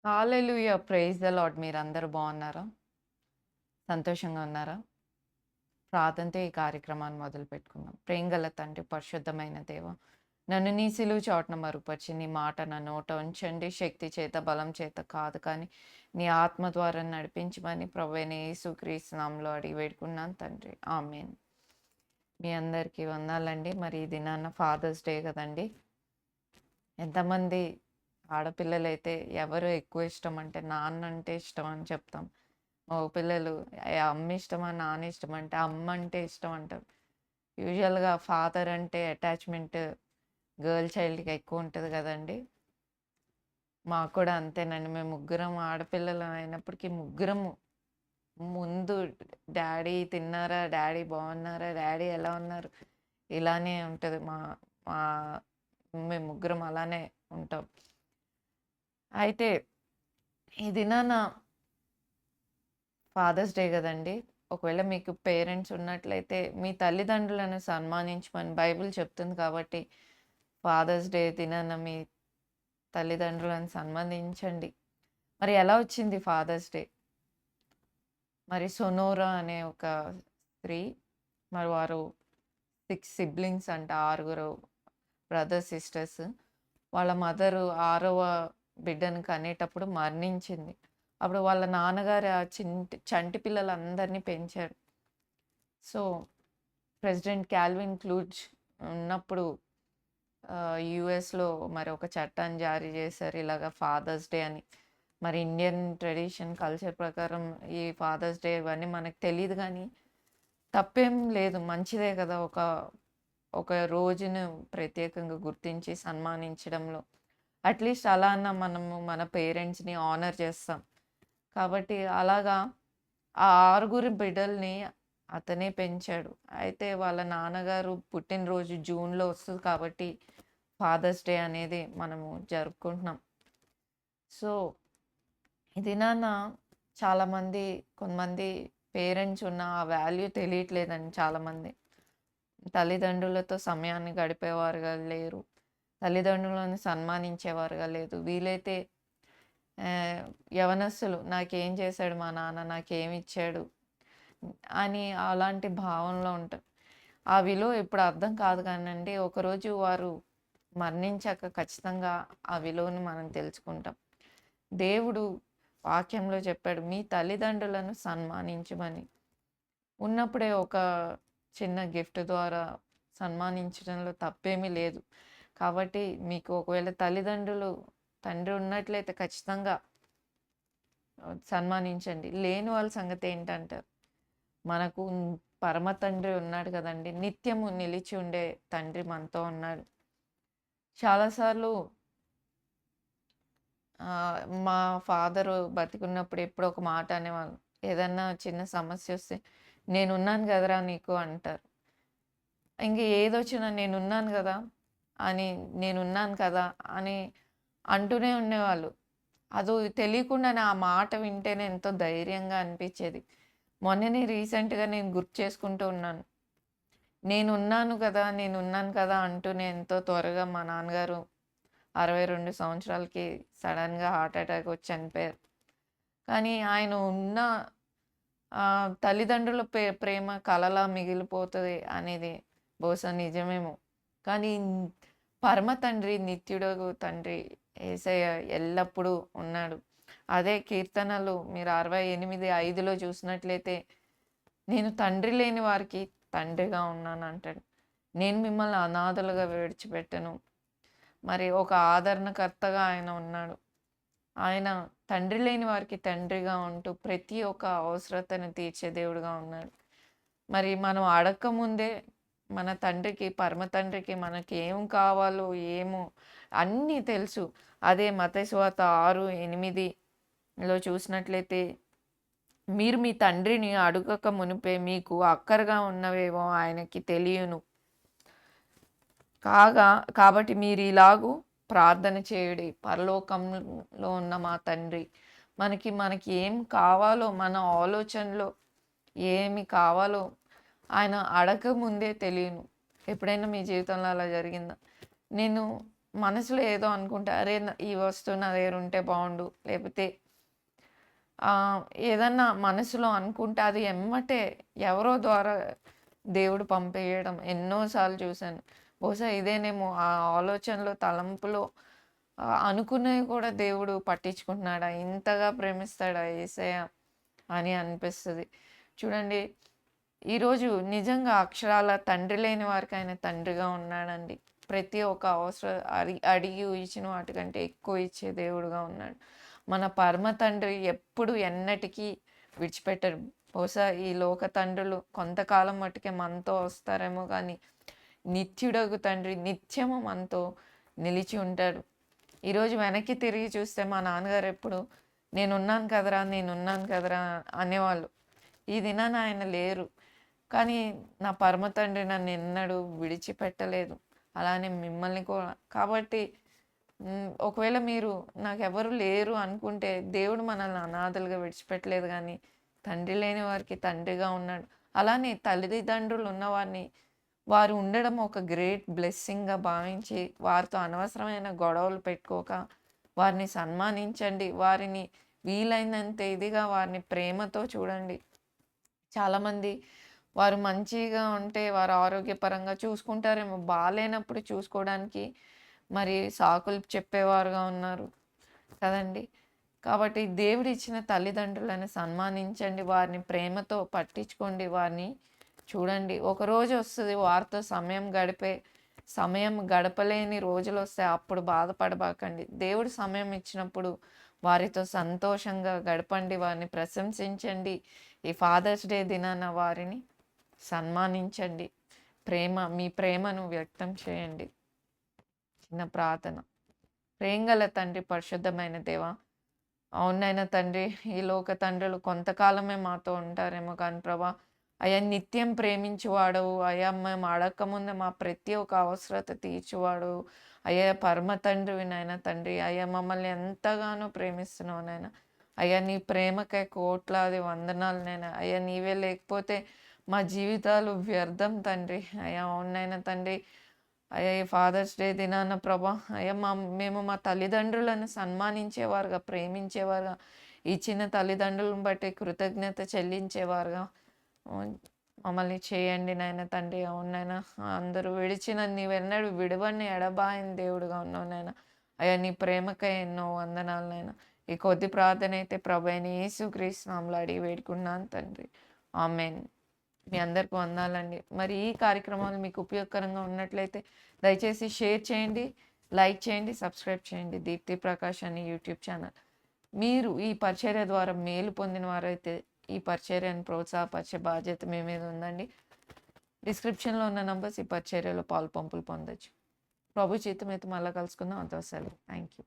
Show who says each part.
Speaker 1: Hallelujah! Praise the lord. మీరందరూ బాగున్నారా? సంతోషంగా ఉన్నారా? ప్రార్థనతో ఈ కార్యక్రమాన్ని మొదలుపెట్టుకుందాం. ప్రేమగల తండ్రి, పరిశుద్ధమైన దేవ, నన్ను నీ సిలువ చాటున మరుగుపరిచి, నీ మాట నా నోట ఉంచండి. శక్తి చేత, బలం చేత కాదు కానీ, నీ ఆత్మ ద్వారా నడిపించమని ప్రభువైన యేసుక్రీస్తు నామములో అడిగి వేడుకున్నాను తండ్రి. ఆమేన్. మీ అందరికీ వందనాలండి. మరి ఈ దినాన ఫాదర్స్ డే కదండీ! ఎంతమంది ఆడపిల్లలైతే ఎవరు ఎక్కువ ఇష్టం అంటే నాన్న అంటే ఇష్టం అని చెప్తాం. మగపిల్లలు అమ్మ ఇష్టమా, నాన్న ఇష్టమా అంటే అమ్మ అంటే ఇష్టం అంటారు. యూజువల్‌గా ఫాదర్ అంటే అటాచ్‌మెంట్ గర్ల్ చైల్డ్‌కి ఎక్కువ ఉంటది గదండీ! మాకు కూడా అంతేనండి. మేము ముగ్గురం ఆడపిల్లలం అయినప్పటికీ ముగ్గురము ముందు డ్యాడీ తిన్నారా? డ్యాడీ బాగున్నారా? డ్యాడీ ఎలా ఉన్నారు? ఇలానే ఉంటది. మా మా మేము ముగ్గురం అలానే ఉంటాం. అయితే ఈ దినాన ఫాదర్స్ డే గదండీ! ఒకవేళ మీకు పేరెంట్స్ ఉన్నట్లయితే మీ తల్లిదండ్రులను సన్మానించమని బైబిల్ చెప్తుంది కాబట్టి, ఫాదర్స్ డే దినాన మీ తల్లిదండ్రులను సన్మానించండి. మరి ఎలా వచ్చింది ఫాదర్స్ డే? మరి సొనోరా అనే ఒక స్త్రీ, మరి వారు 6 సిబ్లింగ్స్ అంట. ఆరుగురు బ్రదర్స్, సిస్టర్స్. వాళ్ళ మదరు ఆరవ బిడ్డను కనేటప్పుడు మరణించింది. అప్పుడు వాళ్ళ నాన్నగారు ఆ చంటి పిల్లలందరినీ పెంచారు. సో, ప్రెసిడెంట్ కాల్విన్ క్లూజ్ ఉన్నప్పుడు యూఎస్‌లో మరి ఒక చట్టాన్ని జారీ చేశారు. ఇలాగ ఫాదర్స్ డే అని. మరి ఇండియన్ ట్రెడిషన్, కల్చర్ ప్రకారం ఈ ఫాదర్స్ డే ఇవన్నీ మనకు తెలీదు గానీ, తప్పేం లేదు. మంచిదే కదా! ఒక ఒక రోజును ప్రత్యేకంగా గుర్తించి సన్మానించడంలో. అట్‌లీస్ట్ అలా అన్నా మనము మన పేరెంట్స్‌ని ఆనర్ చేస్తాం. కాబట్టి అలాగా ఆ ఆరుగురు బిడ్డల్ని అతనే పెంచాడు. అయితే వాళ్ళ నాన్నగారు పుట్టినరోజు జూన్‌లో వస్తది కాబట్టి ఫాదర్స్ డే అనేది మనము జరుపుకుంటున్నాం. సో, ఈ దినాన చాలామంది కొంతమంది పేరెంట్స్ ఉన్న ఆ వాల్యూ తెలియట్లేదండి చాలామంది. తల్లిదండ్రులతో సమయాన్ని గడిపేవారుగా లేరు. తల్లిదండ్రులను సన్మానించేవారుగా లేదు. వీలైతే ఆహ్, యవ్వనస్తులు నాకేం చేశాడు మా నాన్న? నాకేమిచ్చాడు? అని అలాంటి భావనలో ఉంటారు. ఆ విలువ ఇప్పుడు అర్థం కాదు కానండి. ఒకరోజు వారు మరణించాక ఖచ్చితంగా ఆ విలువను మనం తెలుసుకుంటాం. దేవుడు వాక్యంలో చెప్పాడు, మీ తల్లిదండ్రులను సన్మానించమని. ఉన్నప్పుడే ఒక చిన్న గిఫ్ట్ ద్వారా సన్మానించడంలో తప్పేమీ లేదు. కాబట్టి మీకు ఒకవేళ తండ్రి ఉన్నట్లయితే ఖచ్చితంగా సన్మానించండి. లేని వాళ్ళ సంగతి ఏంటంటారు? మనకు పరమ తండ్రి ఉన్నాడు కదండీ! నిత్యము నిలిచి ఉండే తండ్రి మనతో ఉన్నాడు. చాలా సార్లు మా ఫాదరు బతికున్నప్పుడు ఎప్పుడో ఒక మాట అనేవాళ్ళు. ఏదన్నా చిన్న సమస్యొస్తే, "నేనున్నాను గదరా నీకు" అంటారు. ఇంక ఏదొచ్చినా నేనున్నాను గదా! అని, నేనున్నాను కదా! అని అంటూనే ఉండేవాళ్ళు. అదో తెలియకుండానే ఆ మాట వింటేనే ఎంతో ధైర్యంగా అనిపిచ్చేది. మొన్ననే రీసెంట్‌గా నేను గుర్తు చేసుకుంటూ ఉన్నాను. నేనున్నాను కదా! నేనున్నాను కదా! అంటూనే ఎంతో త్వరగా మా నాన్నగారు 62 సంవత్సరాలకి సడెన్‌గా హార్ట్ అటాక్ వచ్చి చనిపోయారు. కానీ ఆయన ఉన్న తల్లిదండ్రుల ప్రేమ కలలా మిగిలిపోతది అనేది బహుశా నిజమేమో. కానీ పరమ తండ్రి, నిత్యుడగు తండ్రి యేసయ్య ఎల్లప్పుడూ ఉన్నాడు. అదే కీర్తనలు మీరు 68:5లో చూసినట్లయితే, నేను తండ్రి లేని వారికి తండ్రిగా ఉన్నానంటాడు. నేను మిమ్మల్ని అనాథలుగా విడిచిపెట్టను. మరి ఒక ఆదరణకర్తగా ఆయన ఉన్నాడు. ఆయన తండ్రి లేని వారికి తండ్రిగా ఉంటూ ప్రతి ఒక్క అవసరతను తీర్చే దేవుడుగా ఉన్నాడు. మరి మనం అడక్కముందే మన తండ్రికి, పరమ తండ్రికి మనకి ఏం కావాలో ఏమో అన్నీ తెలుసు. అదే మత్తయి సువార్త 6, 8లో చూసినట్లయితే, మీరు మీ తండ్రిని అడుగక మునుపే మీకు అక్కరగా ఉన్నవేవో ఆయనకి తెలియను. కాబట్టి మీరిలాగు ప్రార్థన చేయుడి. పరలోకంలో ఉన్న మా తండ్రి మనకి ఏం కావాలో మన ఆలోచనలో ఏమి కావాలో ఆయన అడగకముందే తెలియను. ఎప్పుడైనా మీ జీవితంలో అలా జరిగిందా? నేను మనసులో ఏదో అనుకుంటే, అరే! ఈ వస్తువు నా దగ్గర ఉంటే బావుండు. లేపోతే ఏదన్నా మనసులో అనుకుంటే అది ఎమ్మటే ఎవరో ద్వారా దేవుడు పంపేయడం ఎన్నో సార్లు చూశాను. బహుశా ఇదేనేమో ఆ ఆలోచనలో, తలంపులో అనుకున్నవి కూడా దేవుడు పట్టించుకుంటున్నాడా? ఇంతగా ప్రేమిస్తాడా యేసయ్య అని అనిపిస్తది. చూడండి, ఈరోజు నిజంగా అక్షరాల తండ్రి లేని వారికి ఆయన తండ్రిగా ఉన్నాడండి. ప్రతి ఒక్క అవసరం అడిగి ఇచ్చిన వాటికంటే ఎక్కువ ఇచ్చే దేవుడుగా ఉన్నాడు. మన పరమ తండ్రి ఎప్పుడు ఎన్నటికీ విడిచిపెట్టరు. బహుశా ఈ లోక తండ్రులు కొంతకాలం మట్టుకే మనతో వస్తారేమో గానీ, నిత్యుడగు తండ్రి నిత్యము మనతో నిలిచి ఉంటాడు. ఈరోజు వెనక్కి తిరిగి చూస్తే మా నాన్నగారు ఎప్పుడు నేనున్నాను కదరా! నేనున్నాను కదరా! అనేవాళ్ళు. ఈ దినాన ఆయన లేరు. కానీ నా పరమ తండ్రి నన్నెన్నడూ విడిచిపెట్టలేదు. అలానే మిమ్మల్ని కూడా. కాబట్టి ఒకవేళ మీరు నాకెవరు లేరు అనుకుంటే దేవుడు మనల్ని అనాథలుగా విడిచిపెట్టలేదు గానీ, తండ్రి లేని వారికి తండ్రిగా ఉన్నాడు. అలానే తల్లిదండ్రులు ఉన్నవారిని వారు ఉండడం ఒక గ్రేట్ బ్లెస్సింగ్‌గా భావించి, వారితో అనవసరమైన గొడవలు పెట్టుకోక, వారిని సన్మానించండి. వారిని వీలైనంత ఇదిగా వారిని ప్రేమతో చూడండి. చాలామంది వారు మంచిగా ఉంటే వారు ఆరోగ్యపరంగా చూసుకుంటారేమో, బాలేనప్పుడు చూసుకోవడానికి మరి సాకులు చెప్పేవారుగా ఉన్నారు కదండీ! కాబట్టి దేవుడిచ్చిన తల్లిదండ్రులను సన్మానించండి. వారిని ప్రేమతో పట్టించుకోండి. వారిని చూడండి. ఒకరోజు వస్తది వారితో సమయం గడపలేని రోజులొస్తాయి. అప్పుడు బాధపడబాకండి. దేవుడు సమయం ఇచ్చినప్పుడు వారితో సంతోషంగా గడపండి. వారిని ప్రశంసించండి. ఈ ఫాదర్స్ డే దినాన వారిని సన్మానించండి. మీ ప్రేమను వ్యక్తం చేయండి. చిన్న ప్రార్థన. ప్రేమగల తండ్రి, పరిశుద్ధమైన దేవా! అవునైనా తండ్రి, ఈ లోక తండ్రులు కొంతకాలమే మాతో ఉంటారేమో కానీ ప్రభా! అయ్యా నిత్యం ప్రేమించువాడవు. అయ్యా మేము అడక్కముందే మా ప్రతి ఒక్క అవసరత తీర్చువాడవు. అయ్యా పరమ తండ్రివి నాయన తండ్రి. అయ్యా మమ్మల్ని ఎంతగానో ప్రేమిస్తున్నావు నాయన. అయ్యా నీ ప్రేమకై కోట్లాది వందనాలు నాయన. అయ్యా నీవే లేకపోతే మా జీవితాలు వ్యర్థం తండ్రి. అయ్యా అవునైనా తండ్రి. అయ్యా ఈ ఫాదర్స్ డే దినాన ప్రభా! అయ్యా మేము మా తల్లిదండ్రులను సన్మానించేవారుగా, ప్రేమించేవారుగా, ఇచ్చిన తల్లిదండ్రులను బట్టి కృతజ్ఞత చెల్లించేవారుగా మమ్మల్ని చేయండి నాయన తండ్రి. అవును నాయన. అందరూ విడిచిన నీవెన్నడూ విడవని ఎడబాయని దేవుడుగా ఉన్నావు నాయన. అయ్యా నీ ప్రేమకై ఎన్నో వందనాలు నాయన. ఈ కొద్ది ప్రార్థన అయితే ప్రభువైన యేసుక్రీస్తు నామములో అడిగి వేడుకున్నాను తండ్రి. ఆమేన్. మీ అందరికి వందనాలండి. మరి ఈ కార్యక్రమాలు మీకు ఉపయోగకరంగా ఉన్నట్లయితే దయచేసి షేర్ చేయండి, లైక్ చేయండి, సబ్స్క్రైబ్ చేయండి. దీప్తి ప్రకాష్ అని యూట్యూబ్ ఛానల్. మీరు ఈ పరిచర్య ద్వారా మేలు పొందిన వారైతే ఈ పరిచర్యను ప్రోత్సాహపరిచే బాధ్యత మీ మీద ఉందండి. డిస్క్రిప్షన్‌లో ఉన్న నంబర్స్ ఈ పరిచర్యలో పాలుపంపులు పొందొచ్చు. ప్రభు చిత్తమైతే మళ్ళా కలుసుకుందాం. అంతవరకు సెలవు. Thank you.